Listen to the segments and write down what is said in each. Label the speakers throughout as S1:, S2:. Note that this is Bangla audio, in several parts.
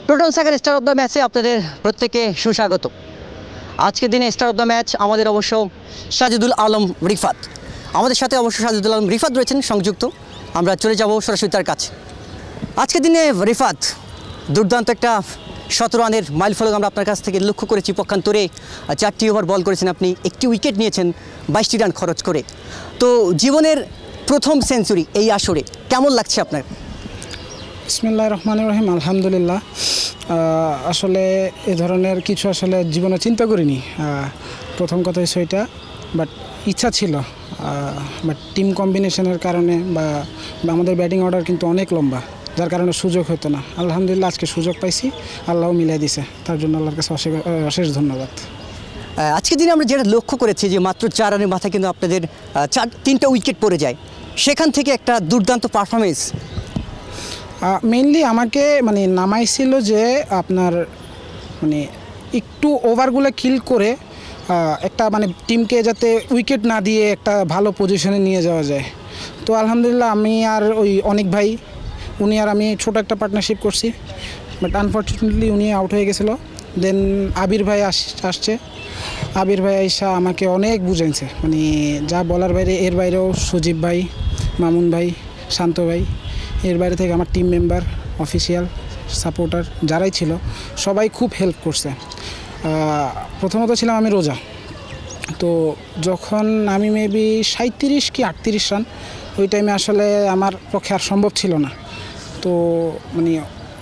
S1: প্রোটন সাগার স্টার অফ দ্য ম্যাচে আপনাদের প্রত্যেকে সুস্বাগত। আজকের দিনে স্টার অফ দ্য ম্যাচ আমাদের অবশ্য সাজিদুল আলম রিফাত। আমাদের সাথে অবশ্য সাজিদুল আলম রিফাত রয়েছেন সংযুক্ত। আমরা চলে যাব সরাসরি তার কাছে। আজকের দিনে রিফাত দুর্দান্ত একটা 17 রানের মাইল ফলক আমরা আপনার কাছ থেকে লক্ষ্য করেছি। পক্ষান্তরে 4টি ওভার বল করেছেন আপনি, 1টি উইকেট নিয়েছেন 22টি রান খরচ করে। তো জীবনের প্রথম সেঞ্চুরি এই আসরে কেমন লাগছে আপনার?
S2: বিসমিল্লাহির রহমানির রহিম। আলহামদুলিল্লাহ। আসলে এ ধরনের কিছু আসলে জীবনে চিন্তা করিনি। প্রথম কথা হচ্ছে ওইটা, বাট ইচ্ছা ছিল, বাট টিম কম্বিনেশনের কারণে বা আমাদের ব্যাটিং অর্ডার কিন্তু অনেক লম্বা, যার কারণে সুযোগ হতো না। আলহামদুলিল্লাহ আজকে সুযোগ পাইছি, আল্লাহও মিলিয়ে দিছে, তার জন্য আল্লাহর কাছে অশেষ ধন্যবাদ।
S1: আজকের দিনে আমরা যেটা লক্ষ্য করেছি যে মাত্র 4 রানের মাথায় কিন্তু আপনাদের 3টা উইকেট পড়ে যায়, সেখান থেকে একটা দুর্দান্ত পারফরমেন্স।
S2: মেইনলি আমাকে নামাইছিল যে আপনার একটু ওভারগুলো কিল করে একটা টিমকে যাতে উইকেট না দিয়ে একটা ভালো পজিশনে নিয়ে যাওয়া যায়। তো আলহামদুলিল্লাহ আমি আর ওই অনেক ভাই, উনি আর আমি ছোট একটা পার্টনারশিপ করছি, বাট আনফর্চুনেটলি উনি আউট হয়ে গেছিলো। দেন আবির ভাই আসছে। আবির ভাই আইসা আমাকে অনেক বুঝাইছে, যা বলার বাইরে। এর বাইরেও সজীব ভাই, মামুন ভাই, শান্ত ভাই, এর বাইরে থেকে আমার টিম মেম্বার, অফিসিয়াল, সাপোর্টার যারাই ছিল সবাই খুব হেল্প করছে। প্রথমত ছিলাম আমি রোজা, তো যখন আমি মেবি 37 কি 38 রান, ওই টাইমে আসলে আমার পক্ষে আর সম্ভব ছিল না। তো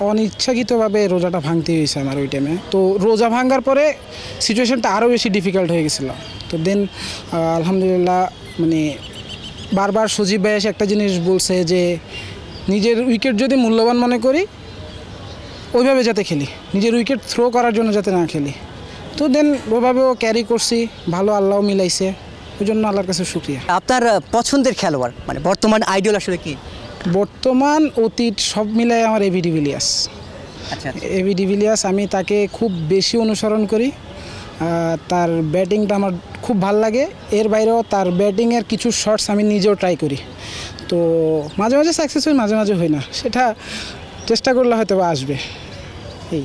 S2: অনিচ্ছাকৃতভাবে রোজাটা ভাঙতে হয়েছে আমার ওই টাইমে। তো রোজা ভাঙার পরে সিচুয়েশানটা আরও বেশি ডিফিকাল্ট হয়ে গেছিলো। তো দেন আলহামদুলিল্লাহ বারবার সজীব ভাই এসে একটা জিনিস বলছে যে নিজের উইকেট যদি মূল্যবান মনে করি ওইভাবে যাতে খেলি, নিজের উইকেট থ্রো করার জন্য যাতে না খেলি। তো দেন ওইভাবেও ক্যারি করছি, ভালো আল্লাহ মিলাইছে, ওই জন্য আল্লাহর কাছে শুকরিয়া।
S1: আপনার পছন্দের খেলোয়াড় বর্তমান আইডল আসলে কি?
S2: বর্তমান অতীত সব মিলাই আমার এবি ডিভিলিয়ার্স।
S1: আচ্ছা,
S2: এবি ডিভিলিয়ার্স, আমি তাকে খুব বেশি অনুসরণ করি। তার ব্যাটিংটা আমার খুব ভাল লাগে। এর বাইরেও তার ব্যাটিংয়ের কিছু শটস আমি নিজেও ট্রাই করি। তো মাঝে মাঝে সাকসেস হই, মাঝে মাঝে হই না, সেটা চেষ্টা করলে হয়তো বা আসবে। এই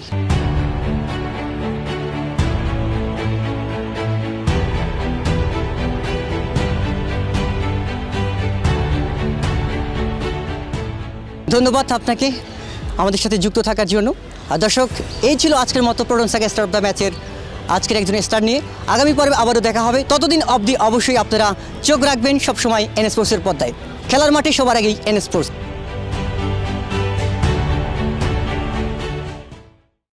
S1: ধন্যবাদ আপনাকে আমাদের সাথে যুক্ত থাকার জন্য। আর দর্শক, এই ছিল আজকের মতো proton Saga star of the ম্যাচের আজকের একজন স্টার নিয়ে। আগামী পর্বে আবারও দেখা হবে। ততদিন অবধি অবশ্যই আপনারা চোখ রাখবেন সবসময় এন স্পোর্টসের পর্দায়। খেলার মাঠে সবার আগেই এন স্পোর্টস।